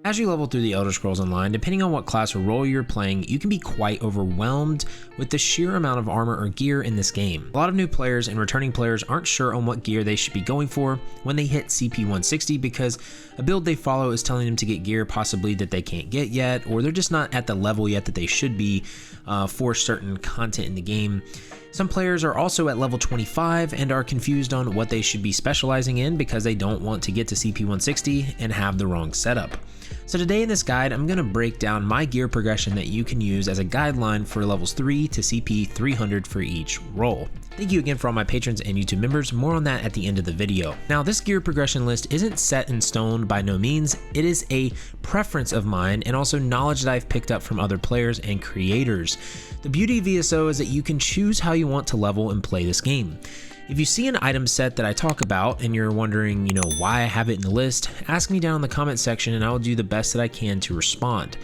As you level through the Elder Scrolls Online, depending on what class or role you're playing, you can be quite overwhelmed with the sheer amount of armor or gear in this game. A lot of new players and returning players aren't sure on what gear they should be going for when they hit CP 160 because a build they follow is telling them to get gear possibly that they can't get yet, or they're just not at the level yet that they should be for certain content in the game. Some players are also at level 25 and are confused on what they should be specializing in because they don't want to get to CP 160 and have the wrong setup. So today in this guide, I'm going to break down my gear progression that you can use as a guideline for levels 3 to CP 300 for each role. Thank you again for all my patrons and YouTube members, more on that at the end of the video. Now this gear progression list isn't set in stone by no means, it is a preference of mine and also knowledge that I've picked up from other players and creators. The beauty of ESO is that you can choose how you want to level and play this game. If you see an item set that I talk about and you're wondering, why I have it in the list, ask me down in the comment section and I will do the best that I can to respond.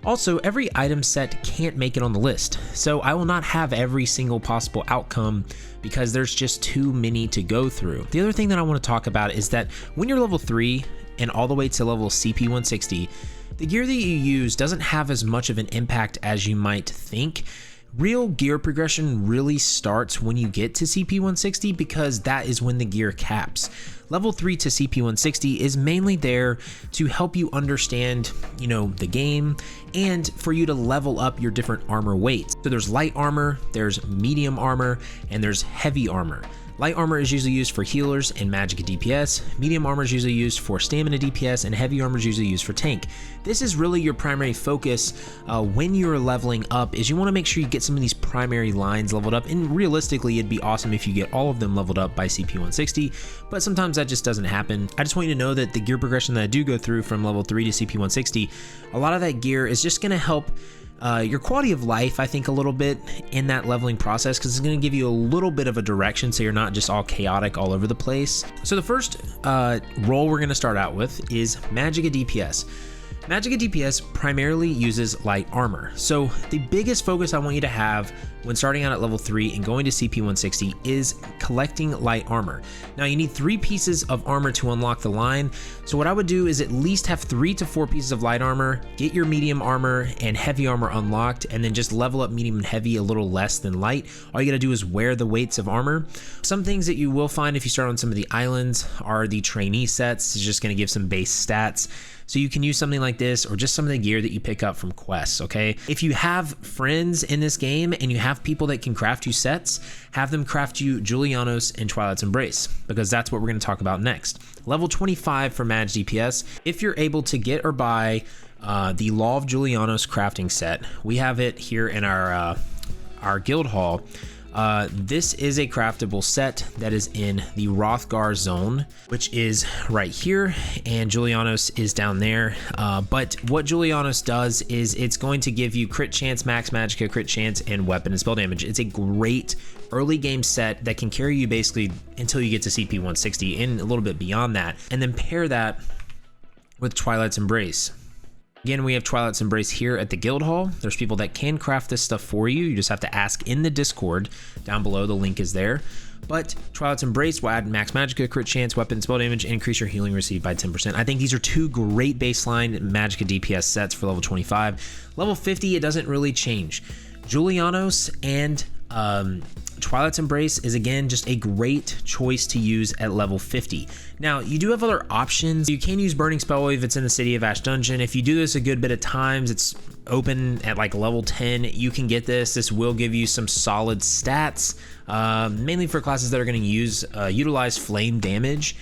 Also, every item set can't make it on the list, so I will not have every single possible outcome because there's just too many to go through. The other thing that I want to talk about is that when you're level 3 and all the way to level CP 160, the gear that you use doesn't have as much of an impact as you might think. Real gear progression really starts when you get to CP 160 because that is when the gear caps. Level 3 to CP 160 is mainly there to help you understand, the game and for you to level up your different armor weights. So there's light armor, there's medium armor, and there's heavy armor. Light armor is usually used for healers and Magicka DPS, medium armor is usually used for stamina DPS, and heavy armor is usually used for tank. This is really your primary focus when you're leveling up, is you want to make sure you get some of these primary lines leveled up, and realistically it'd be awesome if you get all of them leveled up by CP 160, but sometimes that just doesn't happen. I just want you to know that the gear progression that I do go through from level 3 to CP 160, a lot of that gear is just going to help your quality of life, I think, a little bit in that leveling process because it's going to give you a little bit of a direction so you're not just all chaotic all over the place. So the first role we're going to start out with is Magicka DPS. Magicka DPS primarily uses light armor. So the biggest focus I want you to have when starting out at level 3 and going to CP 160 is collecting light armor. Now you need 3 pieces of armor to unlock the line. So what I would do is at least have 3 to 4 pieces of light armor, get your medium armor and heavy armor unlocked, and then just level up medium and heavy a little less than light. All you gotta do is wear the weights of armor. Some things that you will find if you start on some of the islands are the trainee sets. It's just gonna give some base stats. So you can use something like this or just some of the gear that you pick up from quests, okay? If you have friends in this game and you have people that can craft you sets, have them craft you Julianos and Twilight's Embrace, because that's what we're going to talk about next. Level 25 for Mag DPS, if you're able to get or buy the Law of Julianos crafting set, we have it here in our guild hall. This is a craftable set that is in the Hrothgar zone, which is right here, and Julianos is down there. But what Julianos does is it's going to give you crit chance, max magicka, crit chance, and weapon and spell damage. It's a great early game set that can carry you basically until you get to CP 160 and a little bit beyond that, and then pair that with Twilight's Embrace. Again, we have Twilight's Embrace here at the guild hall. There's people that can craft this stuff for you. You just have to ask in the Discord down below. The link is there. But Twilight's Embrace will add max magicka, crit chance, weapon, spell damage, and increase your healing received by 10%. I think these are 2 great baseline Magicka DPS sets for level 25. Level 50, it doesn't really change. Julianos and Twilight's Embrace is again just a great choice to use at level 50. Now you do have other options. You can use Burning Spell if it's in the City of Ash dungeon. If you do this a good bit of times, it's open at like level 10, you can get this. This will give you some solid stats, mainly for classes that are going to utilize flame damage.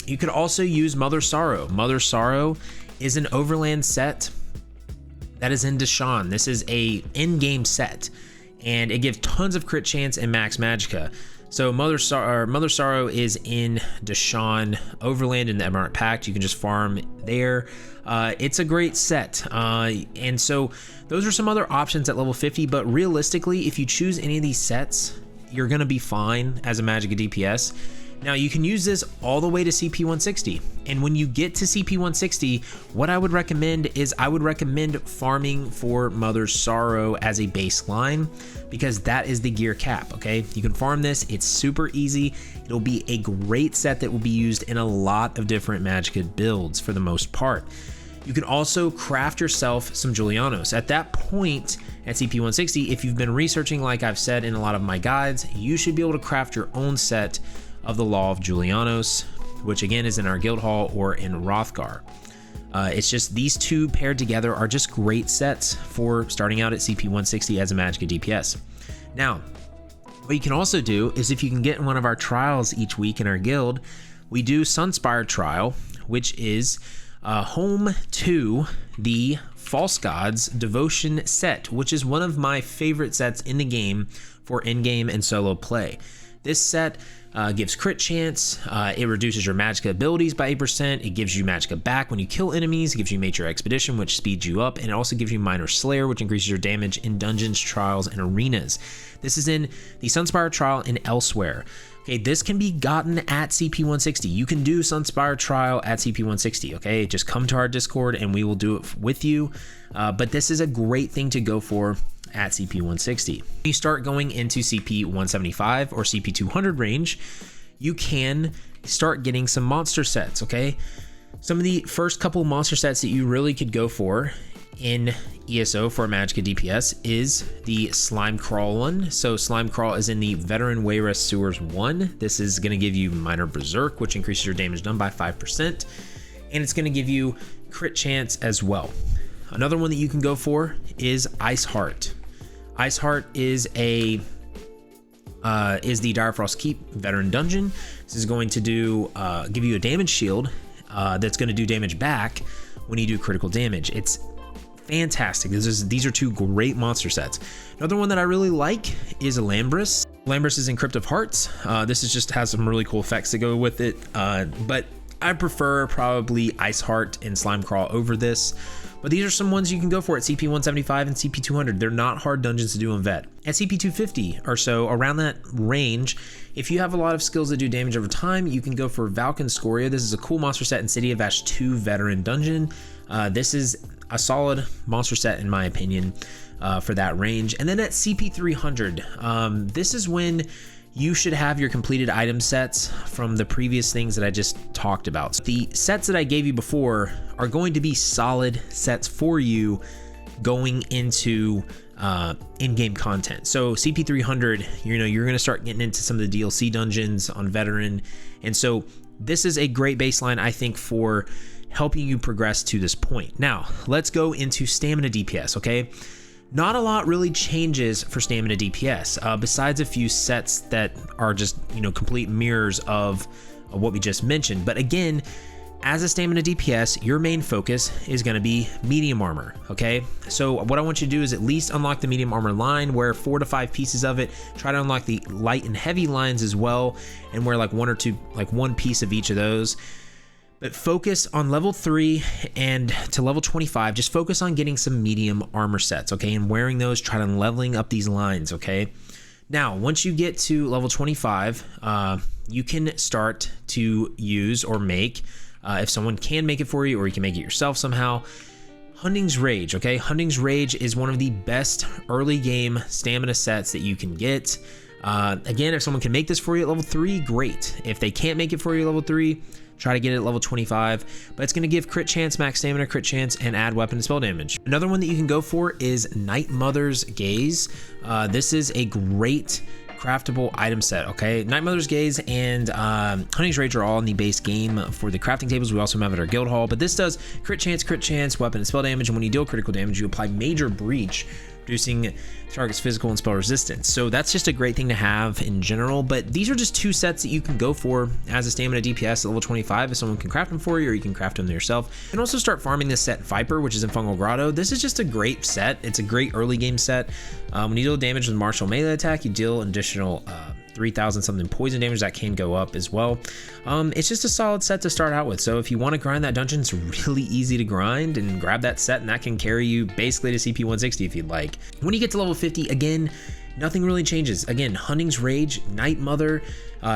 You could also use Mother Sorrow. Mother Sorrow is an overland set that is in Deshawn. This is a in-game set, and it gives tons of crit chance and max magicka. So Mother Sorrow is in Deshawn Overland in the Emerald Pact. You can just farm there. It's a great set. And so those are some other options at level 50, but realistically, if you choose any of these sets, you're gonna be fine as a Magicka DPS. Now you can use this all the way to CP 160, and when you get to CP 160, what I would recommend is I would recommend farming for Mother Sorrow as a baseline, because that is the gear cap. Okay, you can farm this, it's super easy. It'll be a great set that will be used in a lot of different Magicka builds for the most part. You can also craft yourself some Julianos. At that point, at CP 160, if you've been researching like I've said in a lot of my guides, you should be able to craft your own set of the Law of Julianos, which again is in our guild hall or in Rothgar. It's just these two paired together are just great sets for starting out at CP 160 as a Magicka DPS. Now, what you can also do is if you can get in one of our trials each week in our guild, we do Sunspire Trial, which is home to the False Gods Devotion set, which is one of my favorite sets in the game for in-game and solo play. This set gives crit chance, it reduces your Magicka abilities by 8%, it gives you Magicka back when you kill enemies, it gives you Mature Expedition, which speeds you up, and it also gives you Minor Slayer, which increases your damage in dungeons, trials, and arenas. This is in the Sunspire Trial and elsewhere. Okay, this can be gotten at CP 160. You can do Sunspire Trial at CP 160, okay? Just come to our Discord and we will do it with you. But this is a great thing to go for at CP 160. When you start going into CP 175 or CP 200 range, you can start getting some monster sets, okay? Some of the first couple monster sets that you really could go for in ESO for a Magicka DPS is the Slime Crawl one. So Slime Crawl is in the Veteran Wayrest Sewers 1. This is going to give you Minor Berserk, which increases your damage done by 5%, and it's going to give you crit chance as well. Another one that you can go for is Ice Heart. Ice Heart is the Direfrost Keep Veteran Dungeon. This is going to give you a damage shield that's going to do damage back when you do critical damage. It's fantastic. These are two great monster sets. Another one that I really like is Lambris. Lambris is in Crypt of Hearts. This is just has some really cool effects that go with it, but I prefer probably Ice Heart and Slime Crawl over this. But these are some ones you can go for at CP 175 and CP 200. They're not hard dungeons to do in Vet. At CP 250 or so, around that range, if you have a lot of skills that do damage over time, you can go for Valken Scoria. This is a cool monster set in City of Ash 2 Veteran Dungeon. This is a solid monster set in my opinion for that range. And then at CP 300, this is when you should have your completed item sets from the previous things that I just talked about. So the sets that I gave you before are going to be solid sets for you going into in-game content. So CP 300, you're going to start getting into some of the DLC dungeons on Veteran, and so this is a great baseline, I think, for helping you progress to this point. Now let's go into stamina DPS. Okay, not a lot really changes for stamina DPS besides a few sets that are just complete mirrors of what we just mentioned. But again, as a stamina DPS, your main focus is going to be medium armor. Okay, so what I want you to do is at least unlock the medium armor line, wear 4 to 5 pieces of it, try to unlock the light and heavy lines as well, and wear like 1 or 2, like 1 piece of each of those. But focus on level 3 and to level 25, just focus on getting some medium armor sets, okay? And wearing those, try to leveling up these lines, okay? Now, once you get to level 25, you can start to use or make, if someone can make it for you or you can make it yourself somehow, Hunding's Rage, okay? Hunding's Rage is one of the best early game stamina sets that you can get. Again, if someone can make this for you at level 3, great. If they can't make it for you at level 3, try to get it at level 25, but it's going to give crit chance, max stamina, crit chance, and add weapon and spell damage. Another one that you can go for is Night Mother's Gaze. This is a great craftable item set, okay? Night Mother's Gaze and Hunting's Rage are all in the base game for the crafting tables. We also have it at our guild hall, but this does crit chance, weapon and spell damage, and when you deal critical damage, you apply Major Breach, reducing target's physical and spell resistance. So that's just a great thing to have in general, but these are just 2 sets that you can go for as a stamina DPS at level 25 if someone can craft them for you, or you can craft them yourself. You can also start farming this set Viper, which is in Fungal Grotto. This is just a great set. It's a great early game set. When you deal damage with martial melee attack, you deal an additional 3,000 something poison damage that can go up as well. It's just a solid set to start out with. So if you want to grind that dungeon, it's really easy to grind and grab that set, and that can carry you basically to CP 160 if you'd like. When you get to level 50, again, nothing really changes. Again, Hunting's Rage, Night Mother,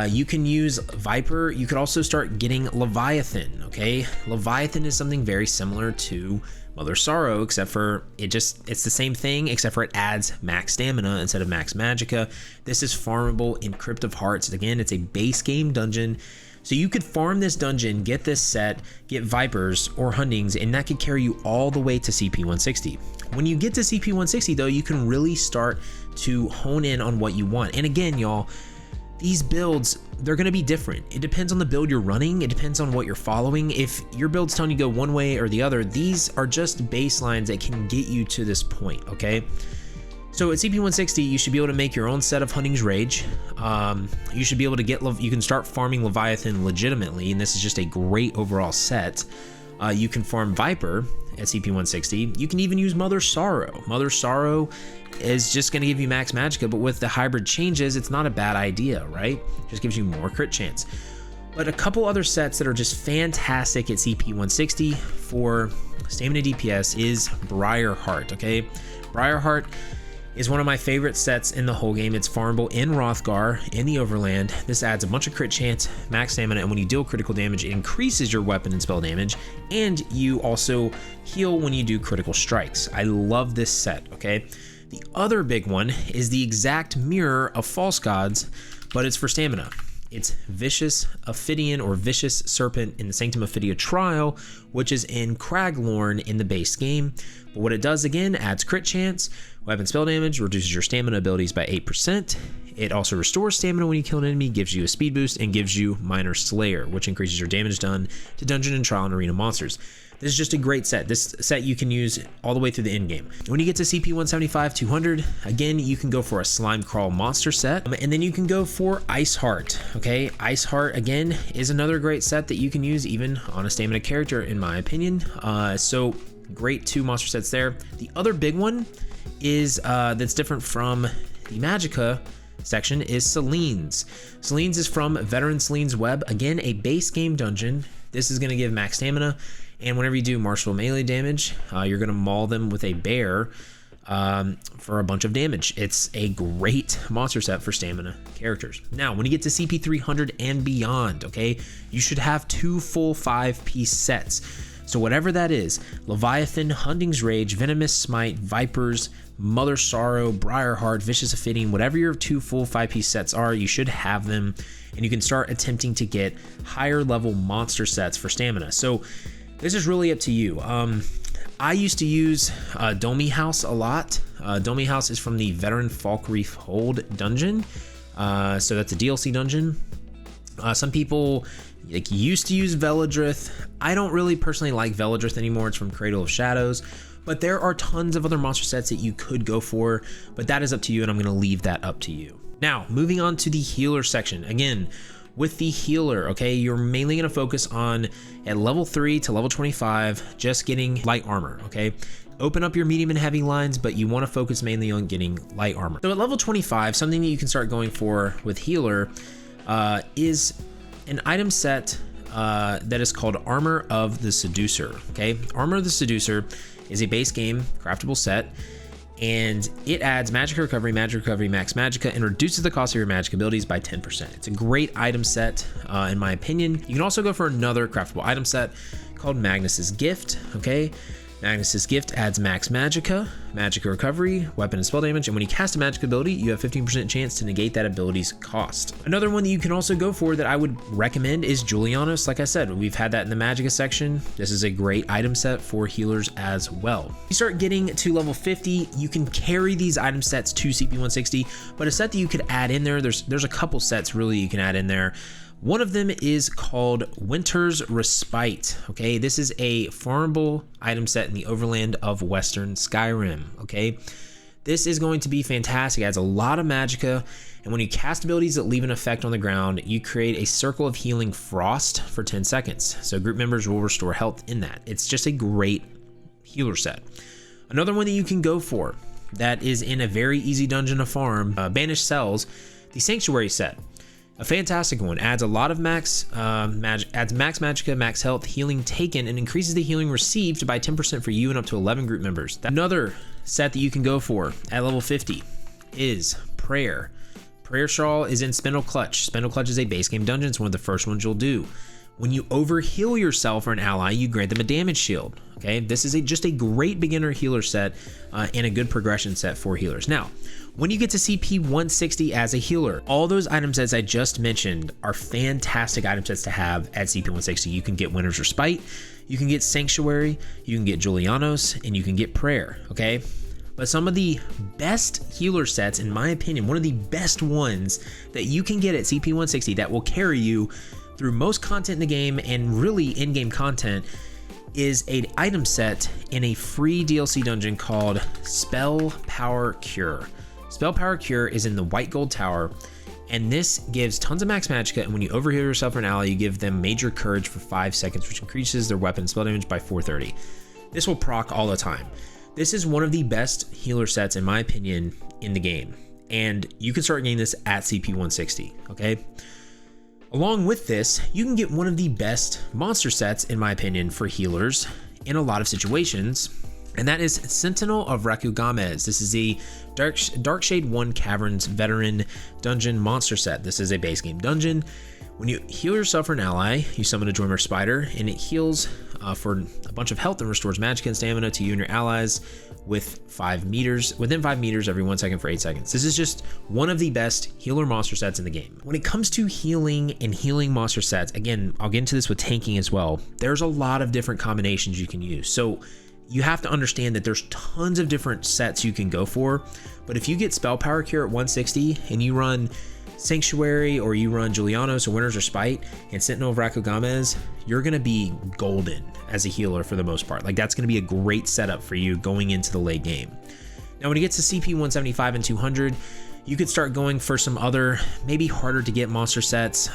you can use Viper. You could also start getting Leviathan, okay? Leviathan is something very similar to Mother Sorrow, except for it's the same thing, except for it adds max stamina instead of max magicka. This is farmable in Crypt of Hearts. Again, it's a base game dungeon, So you could farm this dungeon, get this set, get Vipers or Hundings, and that could carry you all the way to CP 160. When you get to CP 160 though, you can really start to hone in on what you want. And again, y'all, these builds, they're going to be different. It depends on the build you're running. It depends on what you're following. If your build's telling you to go one way or the other, these are just baselines that can get you to this point, okay? So at CP 160, you should be able to make your own set of Hunting's Rage. You should be able to get, you can start farming Leviathan legitimately, and this is just a great overall set. You can farm Viper at CP 160. You can even use Mother Sorrow. Mother Sorrow is just going to give you max Magicka, but with the hybrid changes, it's not a bad idea, right? Just gives you more crit chance. But a couple other sets that are just fantastic at CP 160 for stamina DPS is Briarheart, okay? Briarheart is one of my favorite sets in the whole game. It's farmable in Hrothgar, in the Overland. This adds a bunch of crit chance, max stamina, and when you deal critical damage, it increases your weapon and spell damage, and you also heal when you do critical strikes. I love this set, okay? The other big one is the exact mirror of False Gods, but it's for stamina. It's Vicious Ophidian or Vicious Serpent in the Sanctum Ophidia Trial, which is in Craglorn in the base game. But what it does again, adds crit chance, weapon spell damage, reduces your stamina abilities by 8%. It also restores stamina when you kill an enemy, gives you a speed boost, and gives you Minor Slayer, which increases your damage done to dungeon and trial and arena monsters. This is just a great set. This set you can use all the way through the end game. When you get to CP 175, 200, again, you can go for a Slime Crawl monster set, and then you can go for Ice Heart, okay? Ice Heart, again, is another great set that you can use even on a stamina character, in my opinion. So great 2 monster sets there. The other big one is that's different from the Magicka section is Selene's. Selene's is from Veteran Selene's Web. Again, a base game dungeon. This is going to give max stamina, and whenever you do martial melee damage, you're going to maul them with a bear for a bunch of damage. It's a great monster set for stamina characters. Now, when you get to CP 300 and beyond, okay, you should have 2 full 5-piece sets. So whatever that is, Leviathan, Hunting's Rage, Venomous Smite, Vipers, Mother Sorrow, Briarheart, Vicious Ophidian, whatever your 2 full 5-piece sets are, you should have them, and you can start attempting to get higher level monster sets for stamina. So this is really up to you. I used to use Domi House a lot. Domi House is from the Veteran Falkreath Hold dungeon. So that's a DLC dungeon. Some people used to use Veladrith. I don't really personally like Veladrith anymore. It's from Cradle of Shadows. But there are tons of other monster sets that you could go for, but that is up to you, and I'm going to leave that up to you. Now, moving on to the healer section. Again, with the healer, okay, you're mainly going to focus on at level 3 to level 25, just getting light armor, okay? Open up your medium and heavy lines, but you want to focus mainly on getting light armor. So at level 25, something that you can start going for with healer is an item set that is called Armor of the Seducer, okay? Armor of the Seducer is a base game craftable set, and it adds magic recovery, max Magicka, and reduces the cost of your magic abilities by 10%. It's a great item set, in my opinion. You can also go for another craftable item set called Magnus's Gift, okay? Magnus's Gift adds max Magicka, magic recovery, weapon and spell damage, and when you cast a magic ability, you have 15% chance to negate that ability's cost. Another one that you can also go for that I would recommend is Julianos. Like I said, we've had that in the Magicka section. This is a great item set for healers as well. You start getting to level 50, you can carry these item sets to CP 160, but a set that you could add in there, there's a couple sets really you can add in there. One of them is called Winter's Respite, okay? This is a farmable item set in the Overland of Western Skyrim, okay? This is going to be fantastic. It adds a lot of Magicka, and when you cast abilities that leave an effect on the ground, you create a circle of healing frost for 10 seconds. So group members will restore health in that. It's just a great healer set. Another one that you can go for that is in a very easy dungeon to farm, Banished Cells, the Sanctuary set. A fantastic one. Adds a lot of max Magicka, max health, healing taken, and increases the healing received by 10% for you and up to 11 group members. Another set that you can go for at level 50 is Prayer. Prayer Shawl is in Spindle Clutch. Spindle Clutch is a base game dungeon. It's one of the first ones you'll do. When you overheal yourself or an ally, you grant them a damage shield. Okay, this is just a great beginner healer set and a good progression set for healers. Now, When you get to CP 160 as a healer, all those item sets I just mentioned are fantastic item sets to have at CP 160. You can get Winter's Respite, you can get Sanctuary, you can get Julianos, and you can get Prayer, okay? But some of the best healer sets, in my opinion, one of the best ones that you can get at CP 160 that will carry you through most content in the game and really in-game content is an item set in a free DLC dungeon called Spell Power Cure. Spell Power Cure is in the White Gold Tower, and this gives tons of max magicka, and when you overheal yourself or an ally, you give them Major Courage for 5 seconds, which increases their weapon spell damage by 430. This will proc all the time. This is one of the best healer sets, in my opinion, in the game, and you can start getting this at CP 160, okay? Along with this, you can get one of the best monster sets, in my opinion, for healers in a lot of situations, and that is Sentinel of Rakugamez. This is a Darkshade 1 Caverns Veteran Dungeon monster set. This is a base game dungeon. When you heal yourself or an ally, you summon a Joymer Spider, and it heals for a bunch of health and restores magicka and stamina to you and your allies within 5 meters every 1 second for 8 seconds. This is just one of the best healer monster sets in the game. When it comes to healing and healing monster sets, again, I'll get into this with tanking as well. There's a lot of different combinations you can use. So you have to understand that there's tons of different sets you can go for, but if you get Spell Power Cure at 160 and you run Sanctuary or you run Julianos or Winter's Respite and Sentinel of Rakugamez, you're gonna be golden as a healer for the most part. Like, that's gonna be a great setup for you going into the late game. Now, when it gets to CP 175 and 200, you could start going for some other, maybe harder to get monster sets.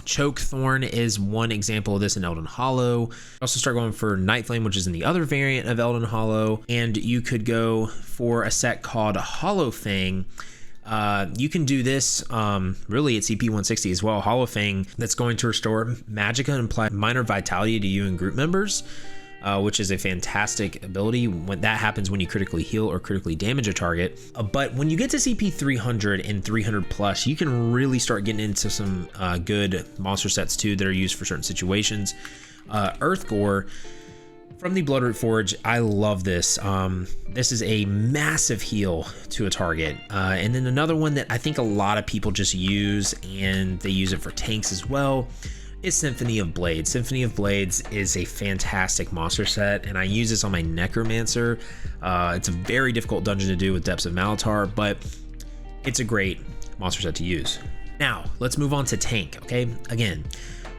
Choke Thorn is one example of this in Elden Hollow. Also start going for Night Flame, which is in the other variant of Elden Hollow, and you could go for a set called Hollow Fang. You can do this really at CP 160 as well. Hollow Fang, that's going to restore magicka and apply minor vitality to you and group members, which is a fantastic ability when that happens when you critically heal or critically damage a target. But when you get to CP 300 and 300 plus, you can really start getting into some good monster sets too that are used for certain situations. Earth Gore from the Bloodroot Forge, I love this. This is a massive heal to a target. And then another one that I think a lot of people just use, and they use it for tanks as well, is Symphony of Blades. Symphony of Blades is a fantastic monster set, and I use this on my Necromancer. It's a very difficult dungeon to do with Depths of Malatar, but it's a great monster set to use. Now, let's move on to tank, okay? Again,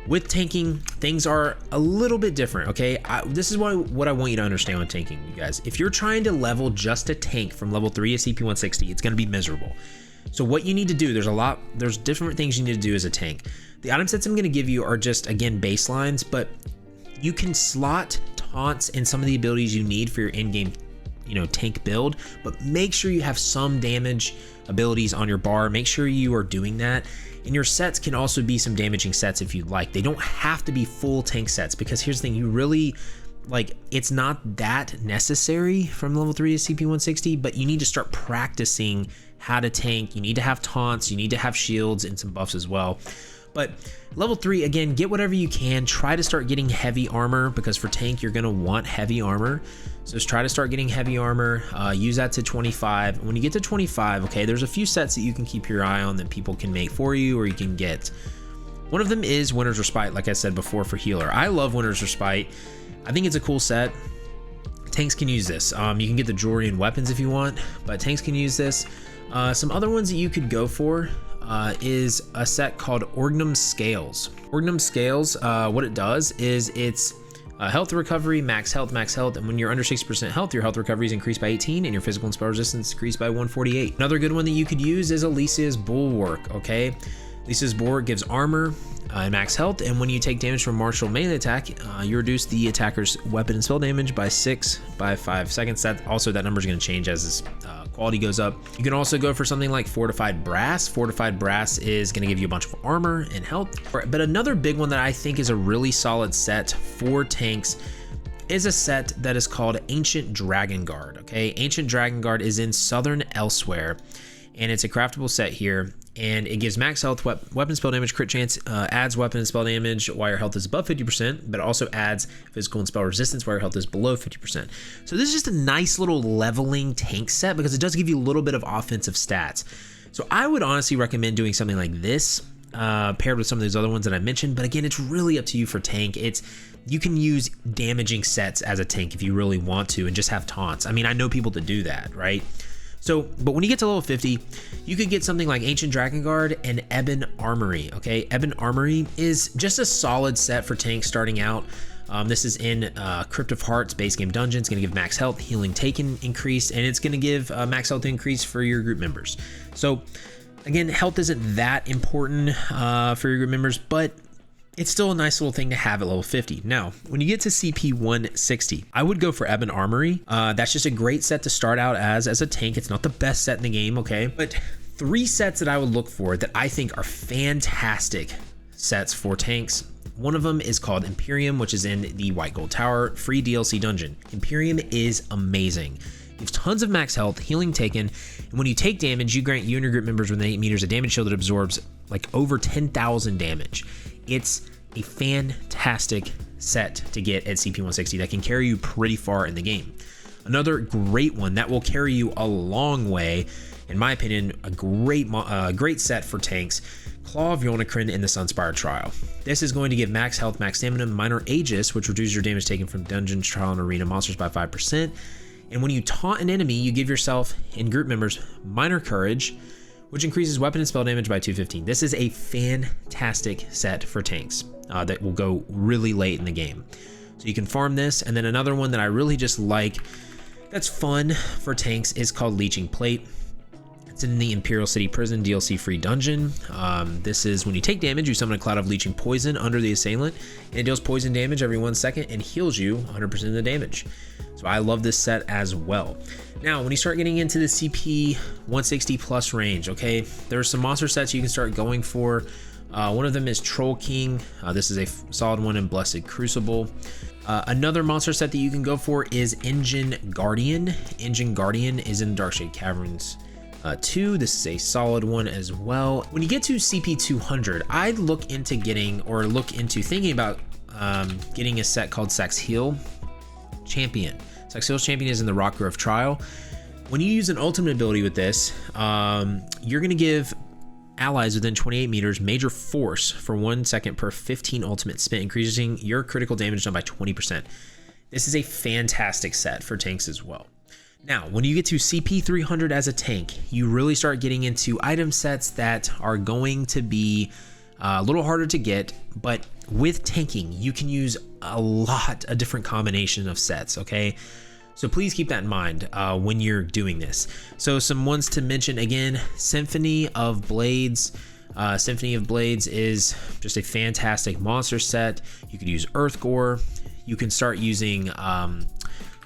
with tanking, things are a little bit different, okay? This is what I want you to understand with tanking, you guys. If you're trying to level just a tank from level 3 to CP 160, it's gonna be miserable. So what you need to do, there's different things you need to do as a tank. The item sets I'm gonna give you are just, again, baselines, but you can slot taunts and some of the abilities you need for your in-game, tank build, but make sure you have some damage abilities on your bar. Make sure you are doing that. And your sets can also be some damaging sets if you'd like. They don't have to be full tank sets, because here's the thing, you really, it's not that necessary from level 3 to CP 160, but you need to start practicing how to tank. You need to have taunts, you need to have shields and some buffs as well. But level 3, again, get whatever you can. Try to start getting heavy armor, because for tank, you're gonna want heavy armor. So just try to start getting heavy armor, use that to 25. When you get to 25, okay, there's a few sets that you can keep your eye on that people can make for you or you can get. One of them is Winter's Respite, like I said before, for healer. I love Winter's Respite. I think it's a cool set. Tanks can use this. You can get the jewelry and weapons if you want, but tanks can use this. Some other ones that you could go for is a set called Orgnum Scales. Orgnum Scales, what it does is it's health recovery, max health, and when you're under 60% health, your health recovery is increased by 18 and your physical and spell resistance increased by 148. Another good one that you could use is Alicia's Bulwark, okay? Alicia's Bulwark gives armor and max health, and when you take damage from martial melee attack, you reduce the attacker's weapon and spell damage by 6 by 5 seconds. That number is going to change as this quality goes up. You can also go for something like Fortified Brass. Fortified Brass is going to give you a bunch of armor and health. But another big one that I think is a really solid set for tanks is a set that is called Ancient Dragon Guard, okay? Ancient Dragon Guard is in Southern Elsewhere, and it's a craftable set here. and it gives max health, weapon spell damage, crit chance, adds weapon and spell damage while your health is above 50%, but it also adds physical and spell resistance while your health is below 50%. So this is just a nice little leveling tank set because it does give you a little bit of offensive stats. So I would honestly recommend doing something like this paired with some of those other ones that I mentioned, but again, it's really up to you for tank. You can use damaging sets as a tank if you really want to and just have taunts. I mean, I know people that do that, right? So, but when you get to level 50, you could get something like Ancient Dragon Guard and Ebon Armory, okay? Ebon Armory is just a solid set for tanks starting out. This is in Crypt of Hearts base game dungeon. It's going to give max health, healing taken increased, and it's going to give max health increase for your group members. So, again, health isn't that important for your group members, but it's still a nice little thing to have at level 50. Now, when you get to CP 160, I would go for Ebon Armory. That's just a great set to start out as a tank. It's not the best set in the game, okay? But 3 sets that I would look for that I think are fantastic sets for tanks. One of them is called Imperium, which is in the White Gold Tower free DLC dungeon. Imperium is amazing. You have tons of max health, healing taken, and when you take damage, you grant you and your group members within 8 meters a damage shield that absorbs like over 10,000 damage. It's a fantastic set to get at CP 160 that can carry you pretty far in the game. Another great one that will carry you a long way, in my opinion, a great set for tanks, Claw of Yonakrin in the Sunspire Trial. This is going to give max health, max stamina, minor Aegis, which reduces your damage taken from dungeons, trial, and arena monsters by 5%. And when you taunt an enemy, you give yourself and group members minor courage, which increases weapon and spell damage by 215. This is a fantastic set for tanks that will go really late in the game. So you can farm this. And then another one that I really just like that's fun for tanks is called Leeching Plate. It's in the Imperial City Prison DLC free dungeon. This is when you take damage, you summon a cloud of leeching poison under the assailant, and it deals poison damage every 1 second and heals you 100% of the damage. So I love this set as well. Now, when you start getting into the CP 160 plus range, okay, there are some monster sets you can start going for. One of them is Troll King. This is a solid one in Blessed Crucible. Another monster set that you can go for is Engine Guardian. Engine Guardian is in Darkshade Caverns 2. This is a solid one as well. When you get to CP 200, I'd look into thinking about getting a set called Saxheal Champion. Saxheal Champion is in the Rockgrove Trial. When you use an ultimate ability with this, you're going to give allies within 28 meters major force for 1 second per 15 ultimate spent, increasing your critical damage done by 20%. This is a fantastic set for tanks as well. Now, when you get to CP 300 as a tank, you really start getting into item sets that are going to be a little harder to get, but with tanking, you can use a different combination of sets, okay? So please keep that in mind when you're doing this. So some ones to mention again, Symphony of Blades. Symphony of Blades is just a fantastic monster set. You could use Earthgore. You can start using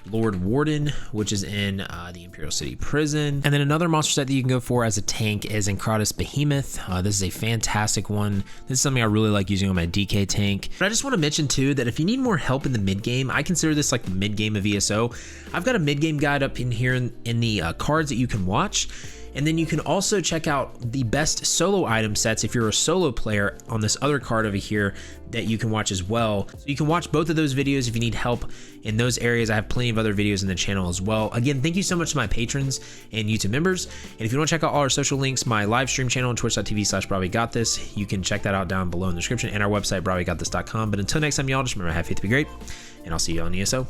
Lord Warden, which is in the Imperial City Prison. And then another monster set that you can go for as a tank is Encratis Behemoth. This is a fantastic one. This is something I really like using on my DK tank. But I just want to mention too that if you need more help in the mid game, I consider this like the mid game of ESO. I've got a mid game guide up in here in the cards that you can watch. And then you can also check out the best solo item sets if you're a solo player on this other card over here that you can watch as well. So you can watch both of those videos if you need help in those areas. I have plenty of other videos in the channel as well. Again, thank you so much to my patrons and YouTube members. And if you want to check out all our social links, my live stream channel on twitch.tv/brahwegotthis, you can check that out down below in the description, and our website, brahwegotthis.com. But until next time, y'all, just remember, have faith to be great, and I'll see you on ESO.